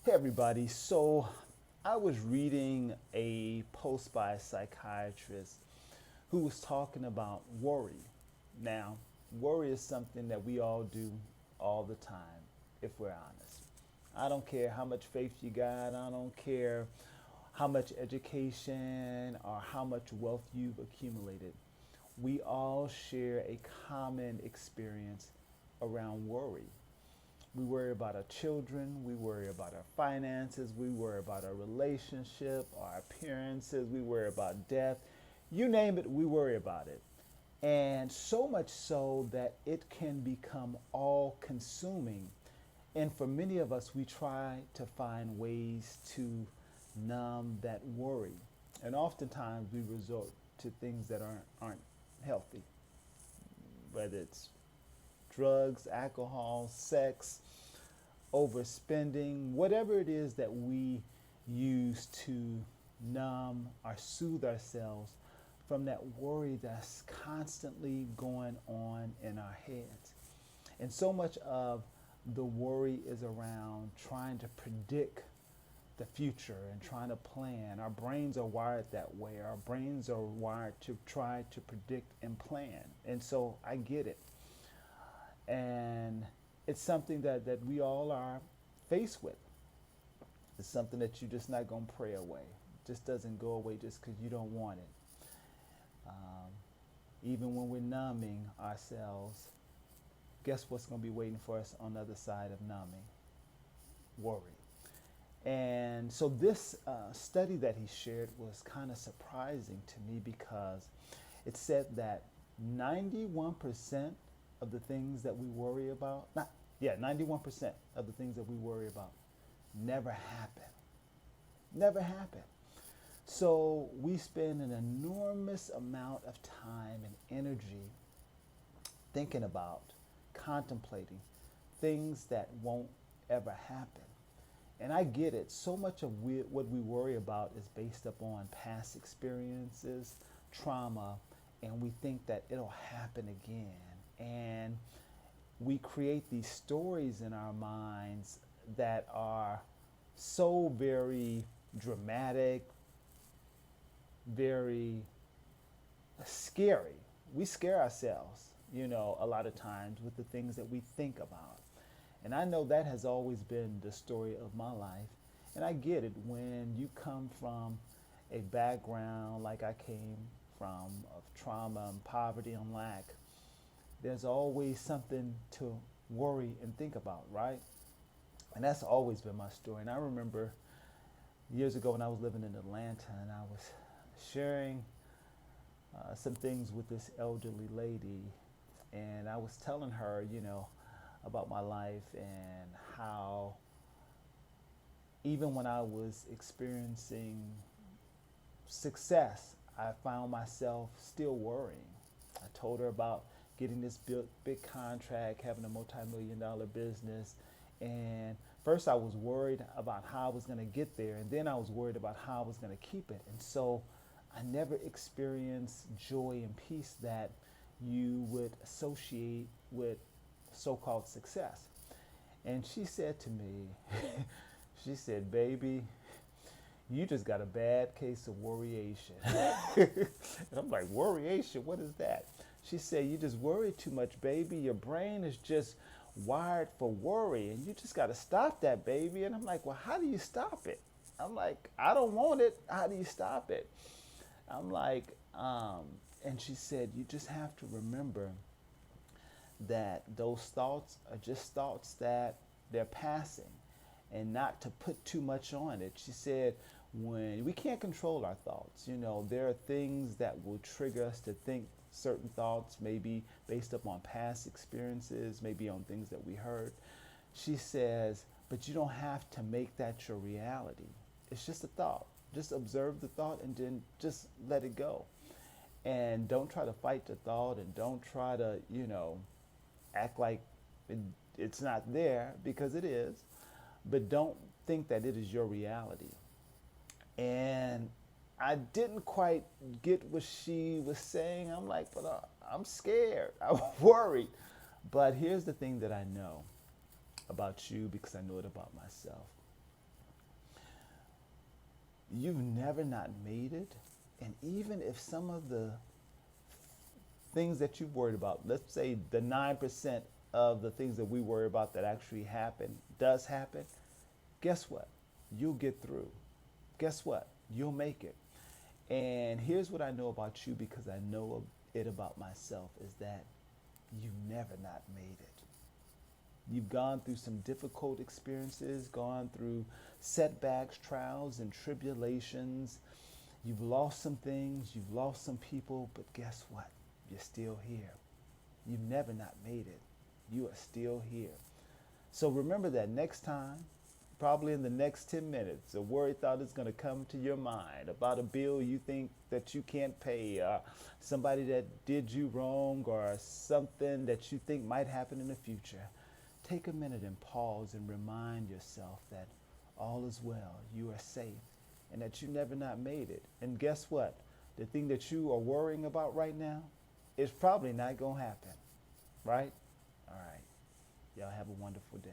Hey everybody. So I was reading a post by a psychiatrist who was talking about worry. Now, worry is something that we all do all the time, if we're honest. I don't care how much faith you got, I don't care how much education or how much wealth you've accumulated. We all share a common experience around worry. We worry about our children. We worry about our finances. We worry about our relationship, our appearances. We worry about death. You name it, we worry about it. And so much so that it can become all consuming. And for many of us, we try to find ways to numb that worry. And oftentimes we resort to things that aren't healthy, whether it's drugs, alcohol, sex, overspending, whatever it is that we use to numb or soothe ourselves from that worry that's constantly going on in our heads. And so much of the worry is around trying to predict the future and trying to plan. Our brains are wired that way. Our brains are wired to try to predict and plan. And so I get it. And it's something that we all are faced with. It's something that you're just not going to pray away. It just doesn't go away just because you don't want it. Um, Even when we're numbing ourselves, guess what's going to be waiting for us on the other side of numbing? Worry. And so this study that he shared was kind of surprising to me because it said that 91% of the things that we worry about, not, yeah, 91% of the things that we worry about never happen. Never happen. So we spend an enormous amount of time and energy thinking about, contemplating things that won't ever happen. And I get it. So much of what we worry about is based upon past experiences, trauma, and we think that it'll happen again. And we create these stories in our minds that are so very dramatic, very scary. We scare ourselves, a lot of times with the things that we think about. And I know that has always been the story of my life. And I get it when you come from a background like I came from of trauma and poverty and lack. There's always something to worry and think about, right? And that's always been my story. And I remember years ago when I was living in Atlanta and I was sharing some things with this elderly lady. And I was telling her, about my life and how even when I was experiencing success, I found myself still worrying. I told her about getting this big contract, having a multi-million dollar business. And first I was worried about how I was going to get there. And then I was worried about how I was going to keep it. And so I never experienced joy and peace that you would associate with so-called success. And she said to me, she said, baby, you just got a bad case of worryation. And I'm like, worryation? What is that? She said, you just worry too much, baby. Your brain is just wired for worry, and you just got to stop that, baby. And I'm like, well, how do you stop it? I'm like, I don't want it. How do you stop it? I'm like, and she said, you just have to remember that those thoughts are just thoughts that they're passing and not to put too much on it. She said, when we can't control our thoughts, there are things that will trigger us to think certain thoughts, maybe based upon past experiences, maybe on things that we heard. She says, but you don't have to make that your reality. It's just a thought. Just observe the thought and then just let it go. And don't try to fight the thought and don't try to, act like it's not there because it is, but don't think that it is your reality. And I didn't quite get what she was saying. I'm like, but I'm scared. I'm worried. But here's the thing that I know about you because I know it about myself. you've never not made it. And even if some of the things that you've worried about, let's say the 9% of the things that we worry about that actually happen does happen, guess what? You'll get through. Guess what? You'll make it. And here's what I know about you, because I know it about myself, is that you've never not made it. You've gone through some difficult experiences, gone through setbacks, trials, and tribulations. You've lost some things, you've lost some people, but guess what? You're still here. You've never not made it. You are still here. So remember that next time, probably in the next 10 minutes, a worry thought is going to come to your mind about a bill you think that you can't pay, somebody that did you wrong, or something that you think might happen in the future. Take a minute and pause and remind yourself that all is well, you are safe, and that you never not made it. And guess what? The thing that you are worrying about right now is probably not going to happen, right? All right. Y'all have a wonderful day.